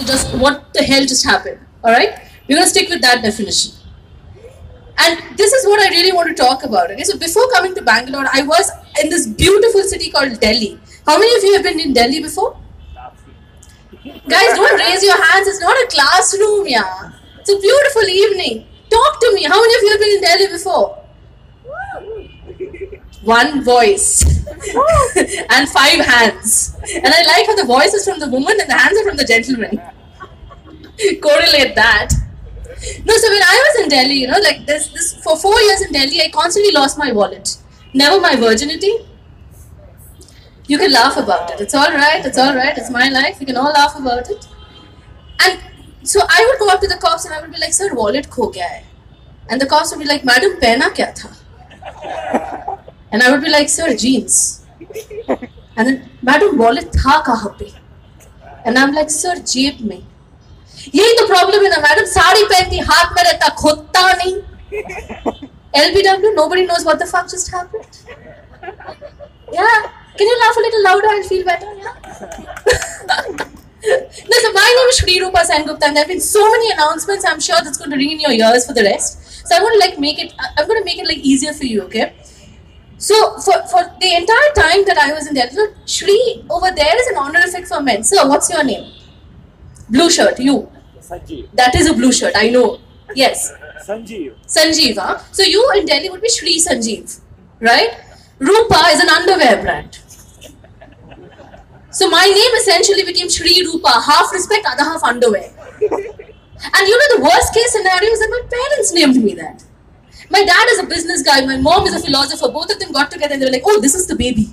just what the hell just happened. Alright? We're going to stick with that definition. And this is what I really want to talk about. Okay? So before coming to Bangalore, I was in this beautiful city called Delhi. How many of you have been in Delhi before? Guys, don't raise your hands. It's not a classroom, yeah. It's a beautiful evening. Talk to me. How many of you have been in Delhi before? One voice and 5 hands. And I like how the voice is from the woman and the hands are from the gentleman. Correlate that. No, so when I was in Delhi, you know, like this for 4 years in Delhi, I constantly lost my wallet. Never my virginity. You can laugh about it. It's all right. It's all right. It's my life. We can all laugh about it. And so I would go up to the cops and I would be like, "Sir, wallet kho gaya hai." And the cops would be like, "Madam, pehna kya tha?" And I would be like, "Sir, jeans." And then, "Madam, wallet tha kahan pe?" And I'm like, "Sir, jeeb mein." यही तो problem है ना madam, sari पहनती हाथ में रहता खुदता नहीं. LBW, nobody knows what the fuck just happened. Yeah, can you laugh a little louder and feel better? Yeah. No, so my name is Shrirupa Sengupta, and there have been so many announcements. I'm sure that's going to ring in your ears for the rest. So I'm going to make it like easier for you, okay? So for the entire time that I was in Delhi, so Shri over there is an honorific for men. Sir, what's your name? Blue shirt, you. Sanjeev. That is a blue shirt, I know. Yes. Sanjeev. Sanjeev, huh? So you in Delhi would be Shri Sanjeev, right? Rupa is an underwear brand. So my name essentially became Shri Rupa, half respect, other half underwear. And you know the worst case scenario is that my parents named me that. My dad is a business guy, my mom is a philosopher, both of them got together and they were like, "Oh, this is the baby.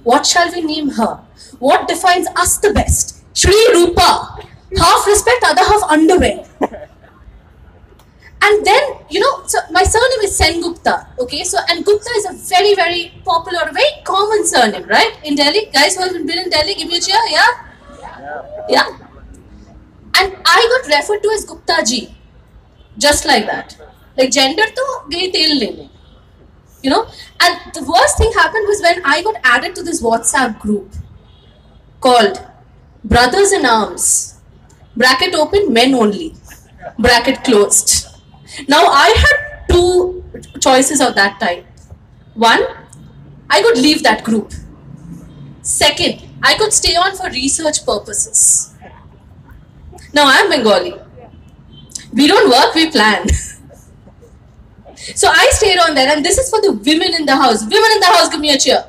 What shall we name her? What defines us the best? Shri Rupa, half respect, other half underwear." And then, you know, so my surname is Sengupta, okay? So, and Gupta is a very, very popular, very common surname, right? In Delhi, guys who have been in Delhi, give me a cheer, yeah? Yeah. And I got referred to as Gupta ji, just like that. Like gender to gayi tel lene, you know? And the worst thing happened was when I got added to this WhatsApp group called Brothers in Arms, bracket open, men only, bracket closed. Now I had 2 choices of that time. One, I could leave that group. Second, I could stay on for research purposes. Now I am Bengali. We don't work, we plan. So I stayed on there, and this is for the women in the house. Women in the house, give me a cheer.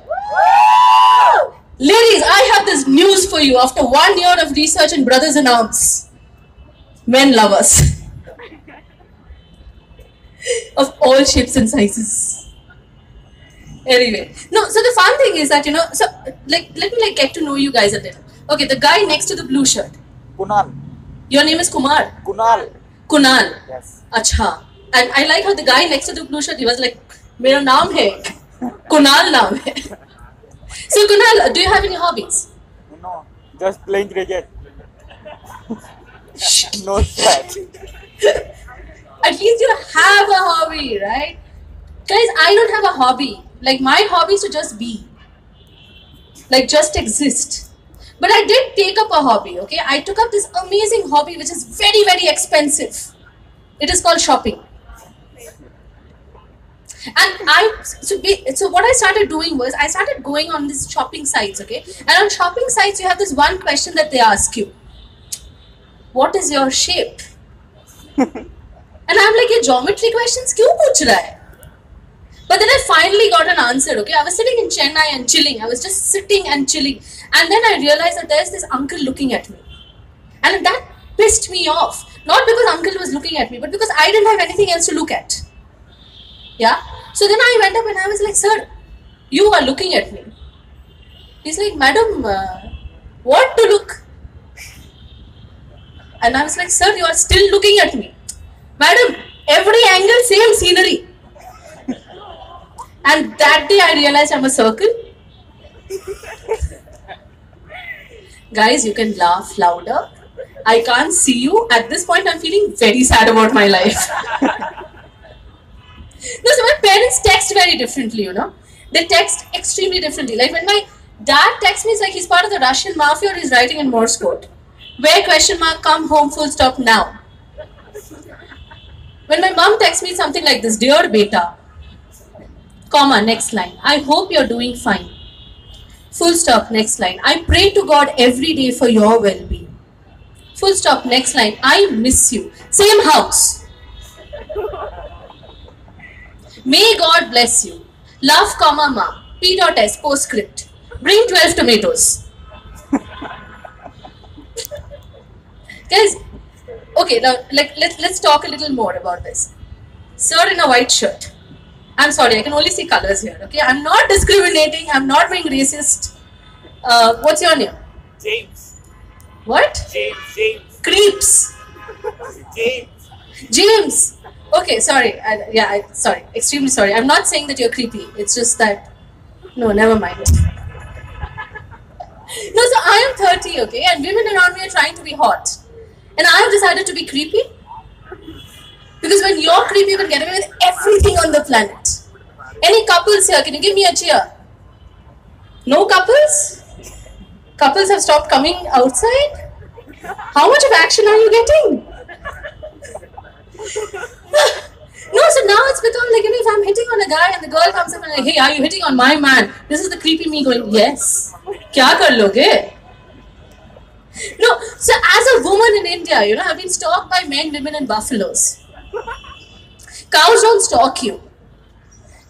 Ladies, I have this news for you. After 1 year of research in Brothers in Arms, men love us. Of all shapes and sizes. Anyway, no, so the fun thing is that, you know, so like let me get to know you guys a little. Okay, the guy next to the blue shirt. Kunal. Your name is Kumar? Kunal. Kunal. Yes. Acha. And I like how the guy next to the blue shirt, he was like, "Mera naam hai. Kunal naam hai." So Kunal, do you have any hobbies? No, just playing cricket. No sweat. At least you have a hobby, right? Guys, I don't have a hobby. Like, my hobby is to just be. Like, just exist. But I did take up a hobby, okay? I took up this amazing hobby which is very, very expensive. It is called shopping. And so what I started doing was, I started going on these shopping sites, okay? And on shopping sites, you have this one question that they ask you. What is your shape? And I'm like, "Ye geometry questions kyun pooch raha hai?" But then I finally got an answer, okay? I was sitting in Chennai and chilling. I was just sitting and chilling. And then I realized that there's this uncle looking at me. And that pissed me off. Not because uncle was looking at me, but because I didn't have anything else to look at. Yeah? So then I went up and I was like, "Sir, you are looking at me." He's like, "Madam, what to look?" And I was like, "Sir, you are still looking at me." "Madam, every angle, same scenery." And that day I realized I'm a circle. Guys, you can laugh louder. I can't see you. At this point, I'm feeling very sad about my life. No, so my parents text very differently, you know. They text extremely differently. Like when my dad texts me, it's like he's part of the Russian mafia or he's writing in Morse code. Where question mark, come home, full stop now. When my mom texts me something like this, dear beta, comma, next line, I hope you're doing fine. Full stop, next line, I pray to God every day for your well-being. Full stop, next line, I miss you. Same house. May God bless you. Love, comma, mom. P.S. Postscript. Bring 12 tomatoes. Guys, okay, now let's talk a little more about this. Sir in a white shirt. I'm sorry, I can only see colors here, okay? I'm not discriminating, I'm not being racist. What's your name? James. What? James. Creeps. James. James. Okay, sorry. Sorry. Extremely sorry. I'm not saying that you're creepy. It's just that... No, never mind. No, so I am 30, okay? And women around me are trying to be hot. And I have decided to be creepy. Because when you're creepy, you can get away with everything on the planet. Any couples here? Can you give me a cheer? No couples? Couples have stopped coming outside? How much of action are you getting? No, so now it's become like, if I'm hitting on a guy and the girl comes up and like, hey, are you hitting on my man? This is the creepy me going, yes. Kya kar loge? No, so as a woman in India, I've been stalked by men, women and buffaloes. Cows don't stalk you.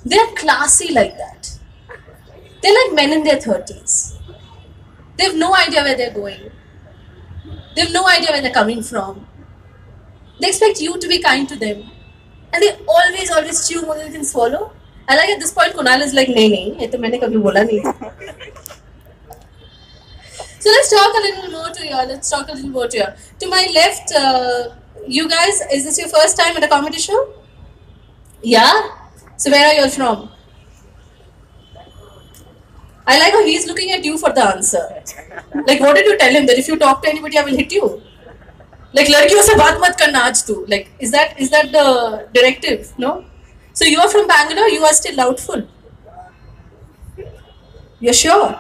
They're classy like that. They're like men in their 30s. They have no idea where they're going. They have no idea where they're coming from. They expect you to be kind to them. And they always chew more than they can swallow. I like at this point, Kunal is like, nahi, ye to maine kabhi bola nahi. So let's talk a little more to you. To my left, you guys, is this your first time at a comedy show? Yeah? So where are you all from? I like how he's looking at you for the answer. Like, what did you tell him? That if you talk to anybody, I will hit you? Like, ladkiyon se baat mat karna aaj tu. Like, is that the directive? No? So you are from Bangalore, you are still doubtful. You're sure?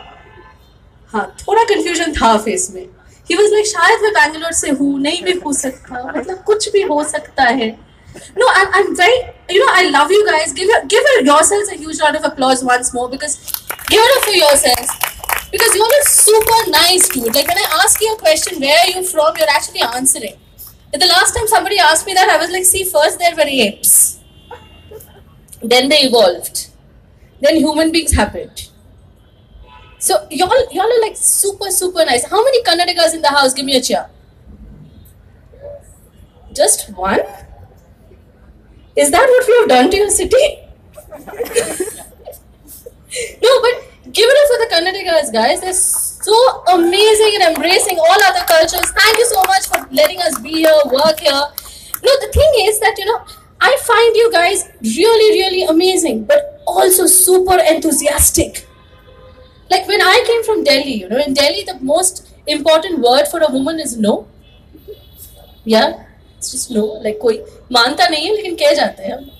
हाँ, थोड़ा confusion था face में. He was like, शायद मैं Bangalore से हूँ, नहीं भी हो सकता, मतलब कुछ भी हो सकता है. No, I'm very, I love you guys. Give yourselves a huge round of applause once more, because give it up for yourselves. Because you're a super nice dude. Like when I ask you a question, where are you from, you're actually answering. But the last time somebody asked me that, I was like, see, first there were apes. Then they evolved. Then human beings happened. So y'all are like super, super nice. How many Kannadigas in the house? Give me a cheer. Just one? Is that what we have done to your city? No, but give it up for the Kannadigas, guys. They're so amazing and embracing all other cultures. Thank you so much for letting us be here, work here. No, the thing is that, I find you guys really, really amazing, but also super enthusiastic. Like when I came from Delhi, in Delhi, the most important word for a woman is no. Yeah, it's just no. Like koi manta nahi hai, lekin keh jate hain.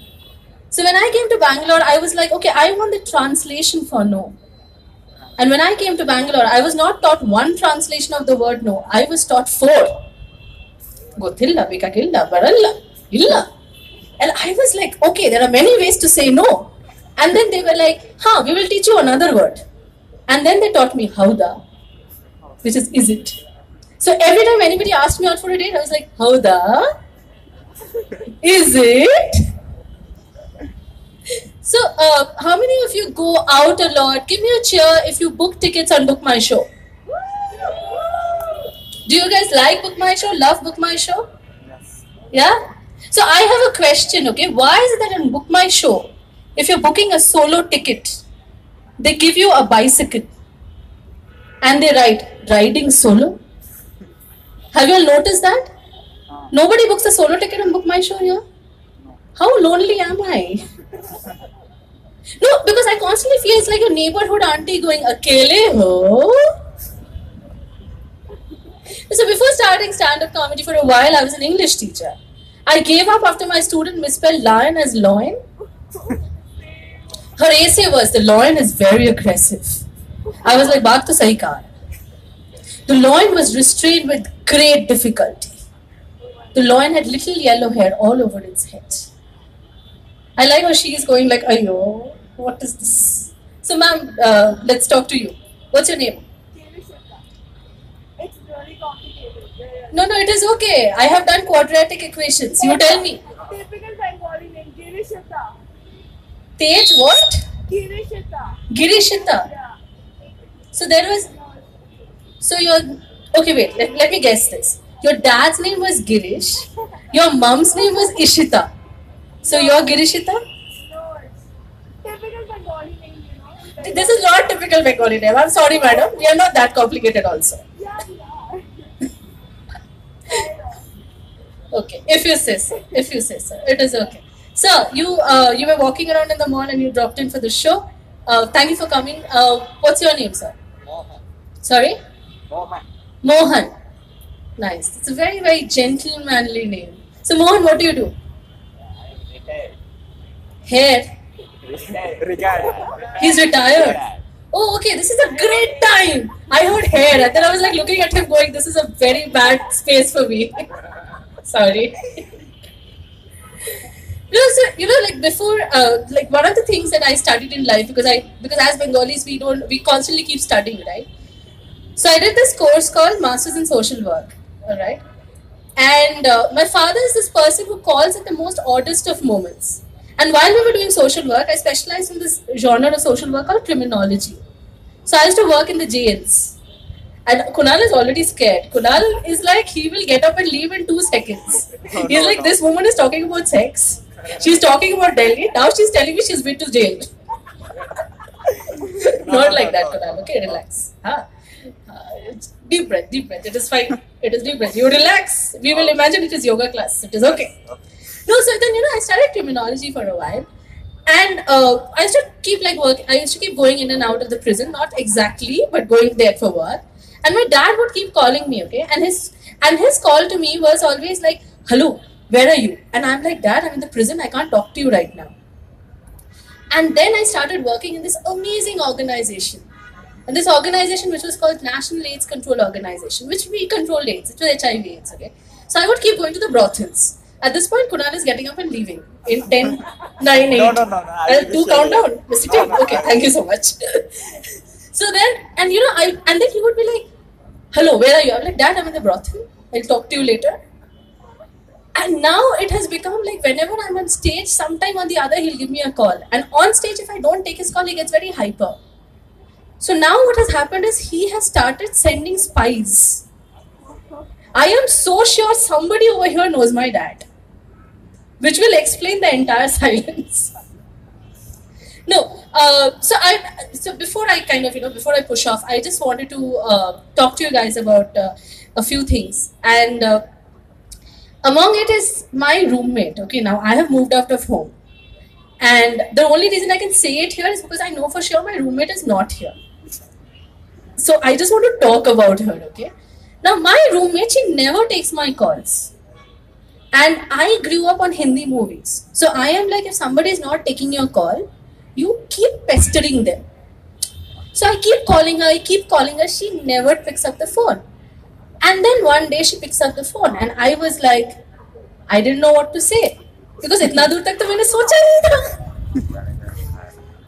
So when I came to Bangalore, I was like, okay, I want the translation for no. And when I came to Bangalore, I was not taught one translation of the word no. I was taught 4. Gothilla, vikakilla, baralla, illa. And I was like, okay, there are many ways to say no. And then they were like, we will teach you another word. And then they taught me hauda, which is it. So every time anybody asked me out for a date, I was like, hauda? Is it? So how many of you go out a lot? Give me a cheer if you book tickets on Book My Show. Do you guys like Book My Show? Love Book My Show? Yes. Yeah? So I have a question, okay? Why is it that on Book My Show, if you're booking a solo ticket, they give you a bicycle and they write, riding solo? Have you all noticed that? Nobody books a solo ticket on Book My Show here? How lonely am I? No, because I constantly feel it's like your neighborhood auntie going, Akele ho? So before starting stand-up comedy for a while, I was an English teacher. I gave up after my student misspelled lion as loin. Her essay was, the loin is very aggressive. I was like, baat to sahi kaha. The loin was restrained with great difficulty. The lion had little yellow hair all over its head. I like how she is going like, ayo, what is this? So ma'am, let's talk to you. What's your name? It's really complicated. No, it is okay. I have done quadratic equations. You tell me. Typical Bengali name, Girishita. Tej what? Girishita. Girishita. Yeah. So there was. So your. Okay, wait. Let me guess this. Your dad's name was Girish. Your mom's name was Ishita. So you're Girishita? No, it's typical Bengali name, you know. This is not typical Bengali name. I'm sorry, madam. We are not that complicated also. Yeah, yeah. Okay, if you say so. If you say so. It is okay. Sir, you were walking around in the mall and you dropped in for the show. Thank you for coming. What's your name, sir? Mohan. Sorry? Mohan. Mohan. Nice. It's a very, very gentlemanly name. So, Mohan, what do you do? Hair. Retired. He's retired. Oh, okay. This is a great time. I heard hair, and then I was like looking at him, going, "This is a very bad space for me." Sorry. So like before, like one of the things that I studied in life because as Bengalis we constantly keep studying, right? So I did this course called Masters in Social Work, all right. And my father is this person who calls at the most oddest of moments. And while we were doing social work, I specialized in this genre of social work called criminology. So I used to work in the jails. And Kunal is already scared. Kunal is like, he will get up and leave in 2 seconds. He's like, this woman is talking about sex. She's talking about Delhi. Now she's telling me she's been to jail. Not like that, Kunal. Okay, relax. Deep breath, deep breath. It is fine. It is deep breath. You relax. We will imagine it is yoga class. It is okay. No, so then I started criminology for a while, and I used to keep I used to keep going in and out of the prison, not exactly, but going there for work. And my dad would keep calling me, okay, and his call to me was always like, "Hello, where are you?" And I'm like, "Dad, I'm in the prison. I can't talk to you right now." And then I started working in this amazing organization. And this organization, which was called National AIDS Control Organization, which we controlled AIDS, it was HIV/AIDS, okay. So I would keep going to the brothels. At this point, Kunal is getting up and leaving in 10, 9, 8. No. Do countdown, Mr. Tim. Okay, thank you so much. So then, and then he would be like, "Hello, where are you?" I'm like, "Dad, I'm in the brothel. I'll talk to you later." And now it has become like whenever I'm on stage, sometime or the other, he'll give me a call. And on stage, if I don't take his call, he gets very hyper. So now what has happened is he has started sending spies. I am so sure somebody over here knows my dad, which will explain the entire silence. No, so before I push off, I just wanted to talk to you guys about a few things, and among it is my roommate. Okay, now I have moved out of home, and the only reason I can say it here is because I know for sure my roommate is not here. So I just want to talk about her, okay? Now my roommate, she never takes my calls. And I grew up on Hindi movies. So I am like, if somebody is not taking your call, you keep pestering them. So I keep calling her, she never picks up the phone. And then one day she picks up the phone and I was like, I didn't know what to say. Because itna dur tak to maine socha nahi tha.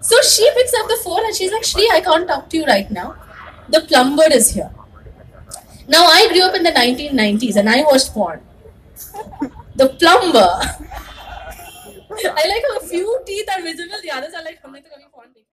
So she picks up the phone and she's like, "Shri, I can't talk to you right now. The plumber is here." Now I grew up in the 1990s and I watched porn. The plumber. I like how a few teeth are visible, the others are like, "Humne to kabhi porn dekha."